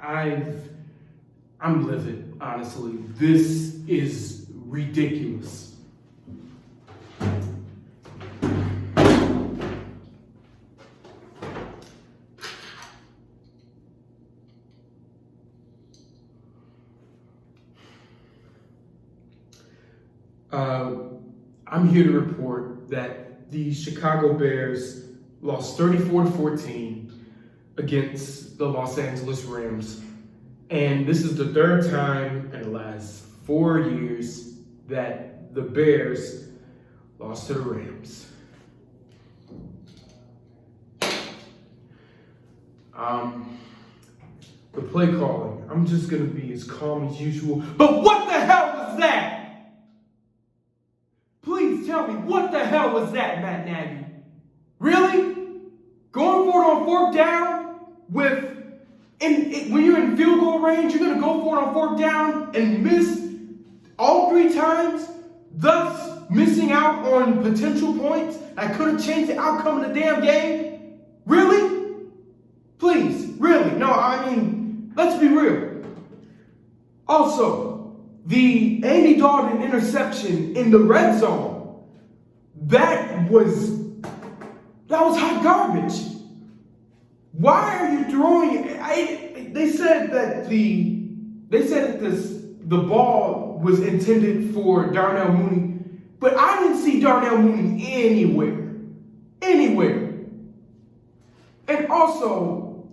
I'm livid, honestly. This is ridiculous. I'm here to report that the Chicago Bears lost 34-14 against the Los Angeles Rams. And this is the third time in the last 4 years that the Bears lost to the Rams. The play calling, I'm just going to be as calm as usual. But what the hell was that? Please tell me, what the hell was that, Matt Nagy? Really? Going for it on fourth down when you're in field goal range, you're going to go for it on fourth down and miss all 3 times, thus missing out on potential points that could have changed the outcome of the damn game? Really? Please, really? No, I mean, let's be real. Also, the Andy Dalton interception in the red zone, that was hot garbage. Why are you throwing it? They said that the ball was intended for Darnell Mooney, but I didn't see Darnell Mooney anywhere. And also,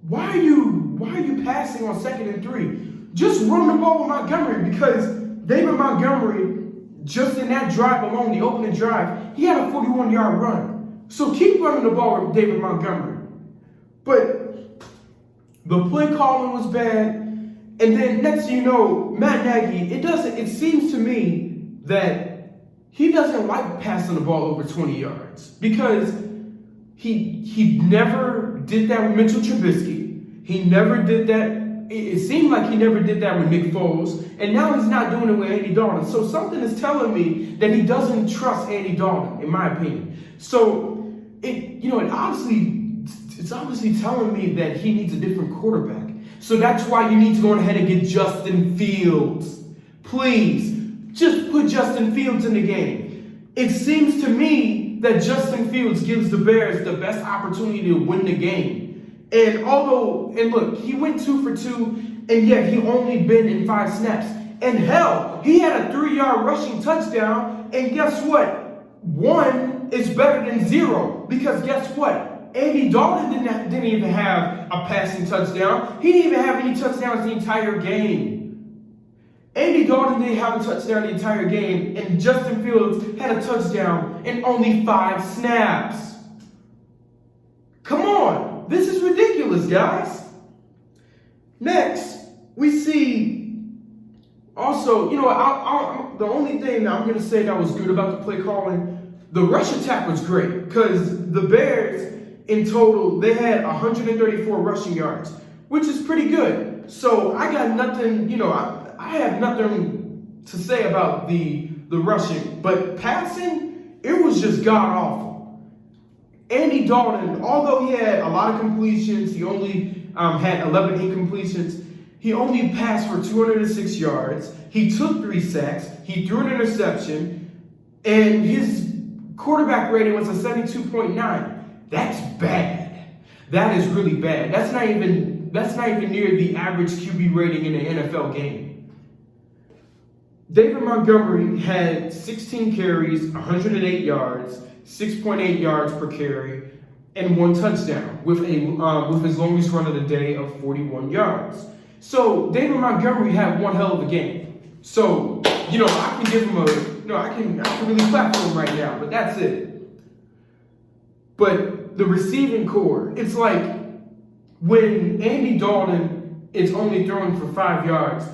why are you passing on 2nd and 3? Just run the ball with Montgomery, because David Montgomery, just in that drive alone, the opening drive, he had a 41-yard run. So keep running the ball with David Montgomery. But the play calling was bad. And then next thing you know, Matt Nagy, it seems to me that he doesn't like passing the ball over 20 yards, because he never did that with Mitchell Trubisky. He never did that. It seemed like he never did that with Nick Foles, and now he's not doing it with Andy Dalton. So something is telling me that he doesn't trust Andy Dalton, in my opinion. So it's obviously telling me that he needs a different quarterback. So that's why you need to go ahead and get Justin Fields. Please, just put Justin Fields in the game. It seems to me that Justin Fields gives the Bears the best opportunity to win the game. And look, he went 2 for 2, and yet he only been in 5 snaps. And hell, he had a 3-yard rushing touchdown, and guess what? 1 is better than 0, because guess what? Andy Dalton didn't even have a passing touchdown. He didn't even have any touchdowns the entire game. Andy Dalton didn't have a touchdown the entire game, and Justin Fields had a touchdown in only 5 snaps. Come on. This is ridiculous, guys. Next, we see also, the only thing that I'm going to say that was good about the play calling, the rush attack was great, because the Bears, in total, they had 134 rushing yards, which is pretty good. So I got nothing, I have nothing to say about the rushing, but passing, it was just god-awful. Andy Dalton, although he had a lot of completions, he only had 11 incompletions. He only passed for 206 yards. He took 3 sacks. He threw an interception. And his quarterback rating was a 72.9. That's bad. That is really bad. That's not even near the average QB rating in an NFL game. David Montgomery had 16 carries, 108 yards, 6.8 yards per carry, and 1 touchdown with his longest run of the day of 41 yards. So David Montgomery had one hell of a game. So, I can give him I can really clap for him right now, but that's it. But the receiving core, it's like when Andy Dalton is only throwing for 5 yards,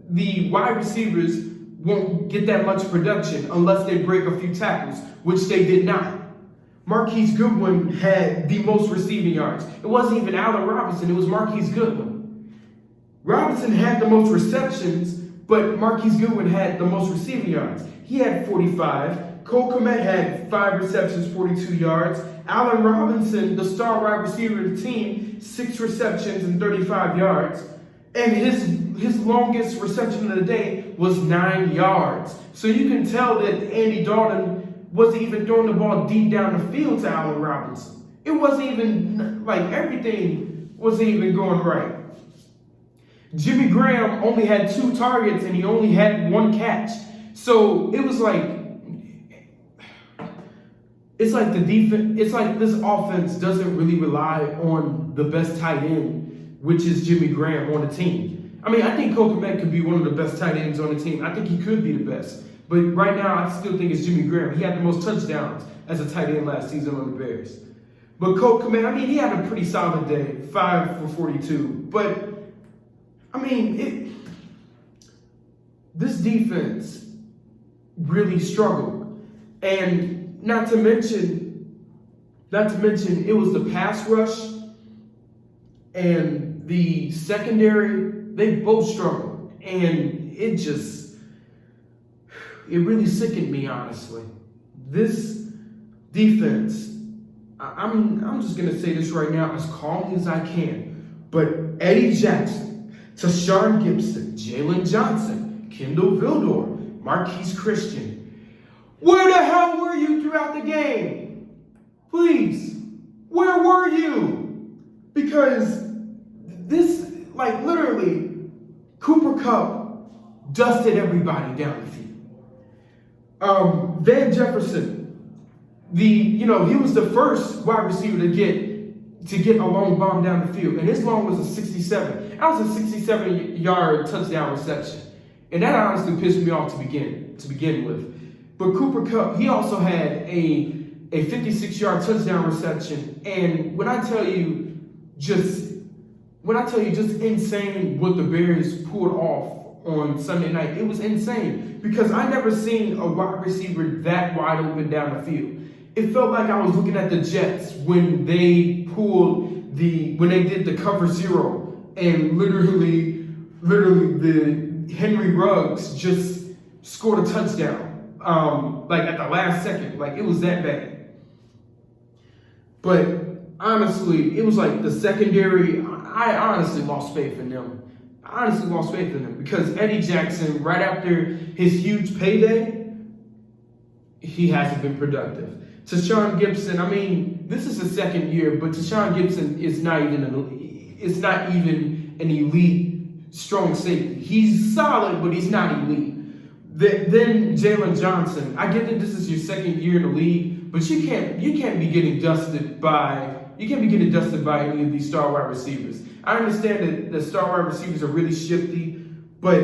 the wide receivers won't get that much production unless they break a few tackles, which they did not. Marquise Goodwin had the most receiving yards. It wasn't even Allen Robinson, it was Marquise Goodwin. Robinson had the most receptions, but Marquise Goodwin had the most receiving yards. He had 45. Cole Kmet had 5 receptions, 42 yards. Allen Robinson, the star wide receiver of the team, 6 receptions and 35 yards. And his longest reception of the day was 9 yards. So you can tell that Andy Dalton wasn't even throwing the ball deep down the field to Allen Robinson. It wasn't even, like, everything wasn't even going right. Jimmy Graham only had 2 targets and he only had 1 catch. So it was like, it's like the defense, it's like this offense doesn't really rely on the best tight end, which is Jimmy Graham, on the team. I mean, I think Cole Kmet could be one of the best tight ends on the team. I think he could be the best. But right now, I still think it's Jimmy Graham. He had the most touchdowns as a tight end last season on the Bears. But Cole Kmet, I mean, he had a pretty solid day, 5 for 42. But, I mean, this defense really struggled. And not to mention, it was the pass rush and the secondary. They both struggled. And it really sickened me, honestly. This defense, I'm just going to say this right now as calmly as I can, but Eddie Jackson, Tashawn Gibson, Jalen Johnson, Kendall Vildor, Marquise Christian, where the hell were you throughout the game? Please, where were you? Because this, like, literally, Cooper Kupp dusted everybody down the field. Van Jefferson, he was the first wide receiver to get a long bomb down the field, and his long was a 67. That was a 67-yard touchdown reception, and that honestly pissed me off to begin with. But Cooper Kupp, he also had a 56-yard touchdown reception, and when I tell you just insane what the Bears pulled off on Sunday night, it was insane because I never seen a wide receiver that wide open down the field. It felt like I was looking at the Jets when they did the cover 0 and literally the Henry Ruggs just scored a touchdown. Like at the last second, like it was that bad. But honestly, it was like the secondary, I honestly lost faith in them. Because Eddie Jackson, right after his huge payday, he hasn't been productive. Tashawn Gibson, I mean, this is his second year, but Tashawn Gibson is not even an elite strong safety. He's solid, but he's not elite. Then Jalen Johnson, I get that this is your second year in the league, but you can't be getting dusted by any of these star wide receivers. I understand that the star wide receivers are really shifty, but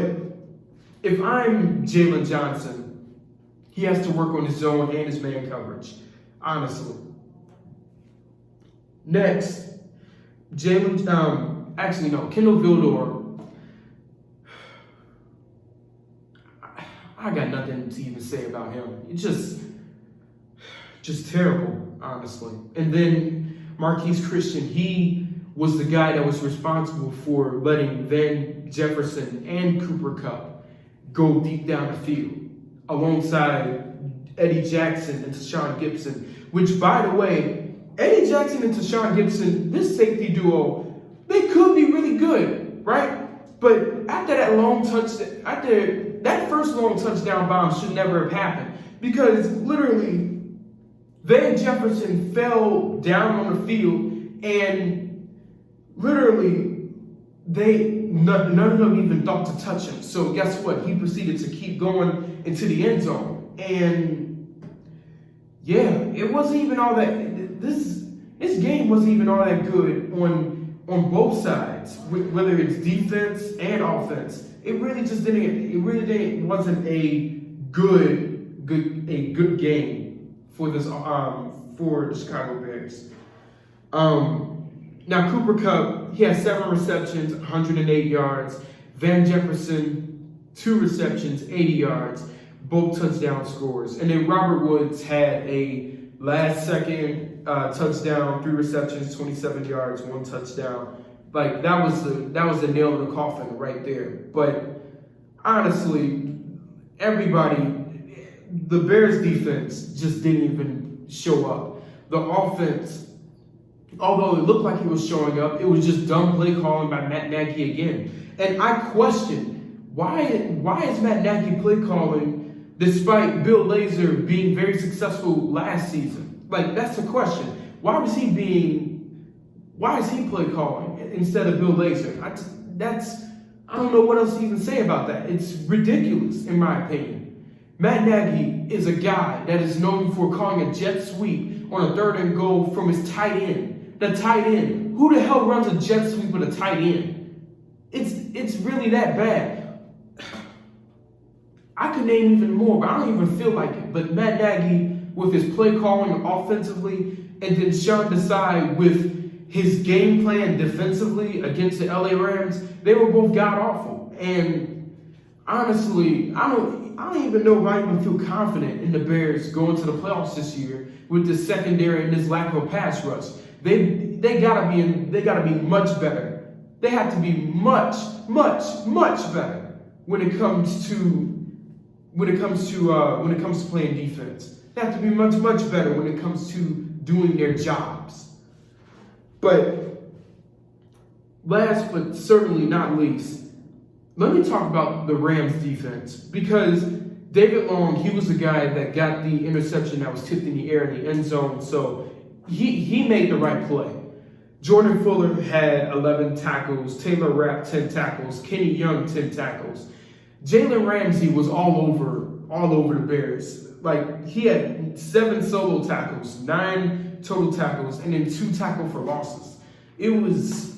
if I'm Jalen Johnson, he has to work on his zone and his man coverage, honestly. Next, Kendall Vildor. I got nothing to even say about him. It's just terrible, honestly. And then Marquise Christian, he was the guy that was responsible for letting Van Jefferson and Cooper Kupp go deep down the field alongside Eddie Jackson and Tashawn Gibson, which, by the way, Eddie Jackson and Tashawn Gibson, this safety duo, they could be really good, right? But after that first long touchdown bomb should never have happened because literally Van Jefferson fell down on the field and literally none of them even thought to touch him. So guess what? He proceeded to keep going into the end zone. And yeah, it wasn't even all that, this game wasn't even all that good on both sides, whether it's defense and offense. It wasn't a good game for the Chicago Bears. Now Cooper Kupp, he had 7 receptions, 108 yards. Van Jefferson, 2 receptions, 80 yards, both touchdown scores. And then Robert Woods had a last-second touchdown, 3 receptions, 27 yards, 1 touchdown. Like that was the nail in the coffin right there. But honestly, the Bears defense just didn't even show up. the offense, although it looked like he was showing up, it was just dumb play calling by Matt Nagy again. And I question, why is Matt Nagy play calling despite Bill Lazor being very successful last season? Like, that's the question. Why is he play calling instead of Bill Lazor? I don't know what else to even say about that. It's ridiculous, in my opinion. Matt Nagy is a guy that is known for calling a jet sweep on a 3rd and goal from his tight end. The tight end. Who the hell runs a jet sweep with a tight end? It's really that bad. I could name even more, but I don't even feel like it. But Matt Nagy, with his play calling offensively, and then Sean Desai with his game plan defensively against the LA Rams, they were both god-awful. And honestly, I don't even know if I even feel confident in the Bears going to the playoffs this year with this secondary and this lack of a pass rush. They gotta be much better. They have to be much better when it comes to playing defense. They have to be much better when it comes to doing their jobs. But last but certainly not least, let me talk about the Rams defense, because David Long, he was the guy that got the interception that was tipped in the air in the end zone, so he made the right play. Jordan Fuller had 11 tackles, Taylor Rapp 10 tackles, Kenny Young 10 tackles. Jalen Ramsey was all over the Bears. Like, he had 7 solo tackles, 9 total tackles, and then 2 tackle for losses. It was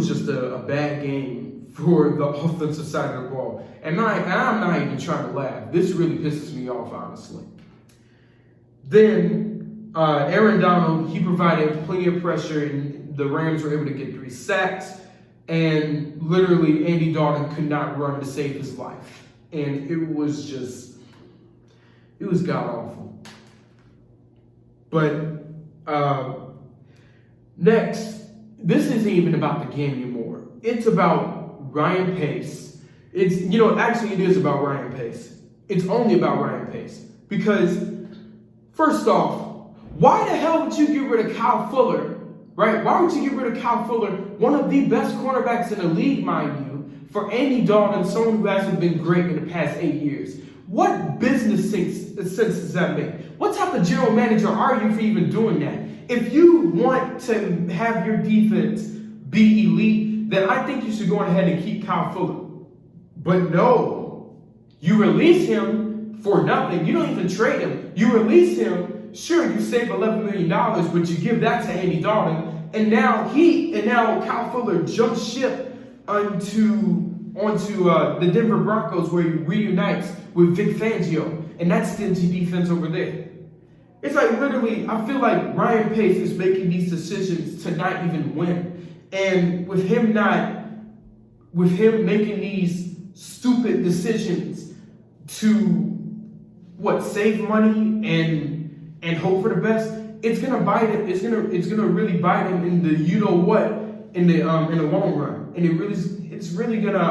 just a bad game for the offensive side of the ball. And I'm not even trying to laugh. This really pisses me off, honestly. Then Aaron Donald, he provided plenty of pressure, and the Rams were able to get 3 sacks. And literally, Andy Dalton could not run to save his life. And it was god-awful. But next, this isn't even about the game anymore. It's about Ryan Pace. Actually it is about Ryan Pace. It's only about Ryan Pace. Because, first off, why the hell would you get rid of Kyle Fuller, right? Why would you get rid of Kyle Fuller, one of the best cornerbacks in the league, mind you, for Andy Dalton, someone who hasn't been great in the past 8 years? What business sense does that make? What type of general manager are you for even doing that? If you want to have your defense be elite, then I think you should go ahead and keep Kyle Fuller. But no, you release him for nothing. You don't even trade him. You release him. Sure, you save $11 million, but you give that to Andy Dalton, and now Kyle Fuller jumps ship onto the Denver Broncos, where he reunites with Vic Fangio, and that's stingy defense over there. It's like, literally, I feel like Ryan Pace is making these decisions to not even win. And with him making these stupid decisions to save money and hope for the best, it's gonna bite him. It's gonna really bite him in the in the long run. And it's really gonna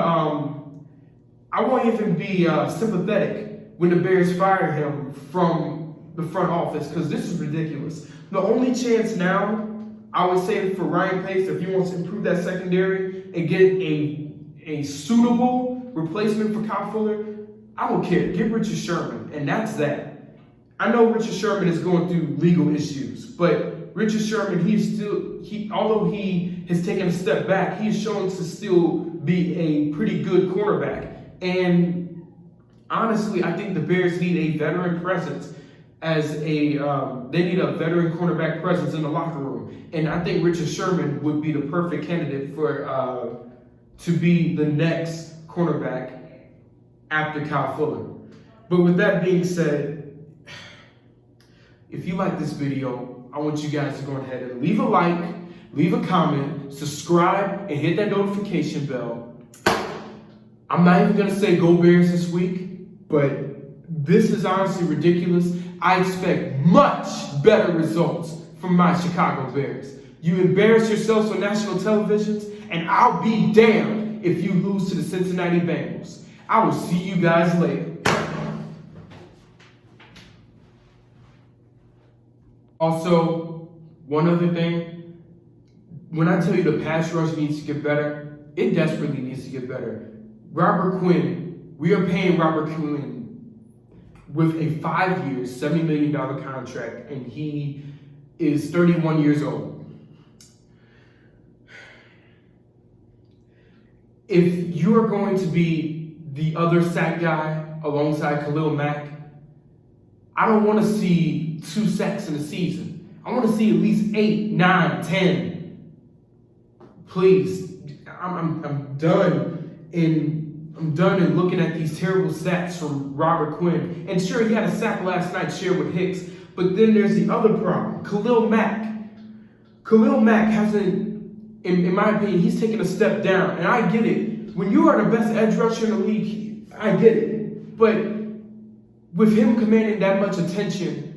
I won't even be sympathetic when the Bears fire him from the front office, because this is ridiculous. The only chance now, I would say, for Ryan Pace, if he wants to improve that secondary and get a suitable replacement for Kyle Fuller, I don't care. Get Richard Sherman, and that's that. I know Richard Sherman is going through legal issues, but Richard Sherman, although he has taken a step back, he is shown to still be a pretty good cornerback. And honestly, I think the Bears need a veteran presence. They need a veteran cornerback presence in the locker room. And I think Richard Sherman would be the perfect candidate to be the next cornerback after Kyle Fuller. But with that being said, if you like this video, I want you guys to go ahead and leave a like, leave a comment, subscribe, and hit that notification bell. I'm not even going to say go Bears this week, but this is honestly ridiculous. I expect much better results from my Chicago Bears. You embarrass yourselves on national television, and I'll be damned if you lose to the Cincinnati Bengals. I will see you guys later. Also, one other thing, when I tell you the pass rush needs to get better, it desperately needs to get better. Robert Quinn, we are paying Robert Quinn with a 5-year, $70 million contract, and he is 31 years old. If you are going to be the other sack guy alongside Khalil Mack, I don't want to see 2 sacks in a season. I want to see at least 8, 9, 10. Please, I'm done in looking at these terrible stats from Robert Quinn. And sure, he had a sack last night shared with Hicks, but then there's the other problem, Khalil Mack. Khalil Mack hasn't, in my opinion, he's taken a step down, and I get it. When you are the best edge rusher in the league, I get it. But with him commanding that much attention,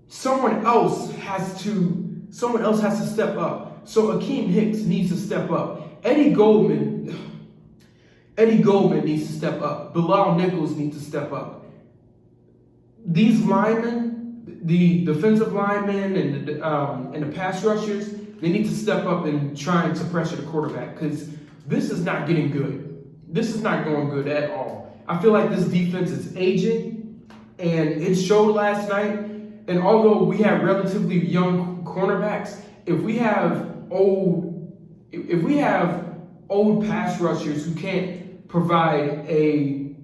someone else has to step up. So Akeem Hicks needs to step up. Eddie Goldman needs to step up. Bilal Nichols needs to step up. These linemen, the defensive linemen and the pass rushers, they need to step up and trying to pressure the quarterback, because this is not getting good. This is not going good at all. I feel like this defense is aging, and it showed last night. And although we have relatively young cornerbacks, if we have old pass rushers who can't provide a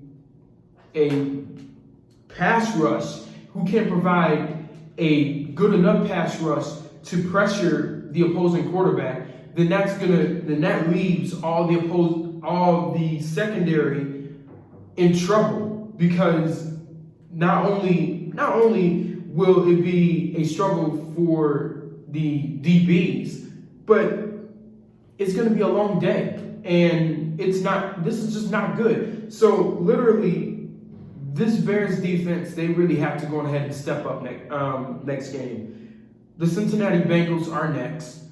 pass rush, who can't provide a good enough pass rush to pressure the opposing quarterback, then that leaves all the secondary in trouble, because not only will it be a struggle for the DBs, but it's going to be a long day, and this is just not good. So literally, this Bears defense, they really have to go ahead and step up next game. The Cincinnati Bengals are next.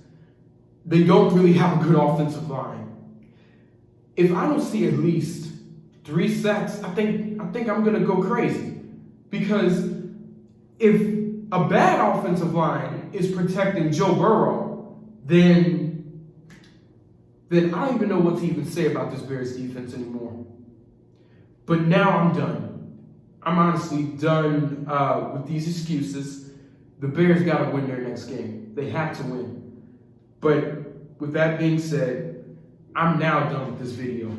They don't really have a good offensive line. If I don't see at least 3 sacks, I think I'm gonna go crazy. Because if a bad offensive line is protecting Joe Burrow, then I don't even know what to even say about this Bears defense anymore. But now I'm done. I'm honestly done with these excuses. The Bears got to win their next game. They have to win. But with that being said, I'm now done with this video.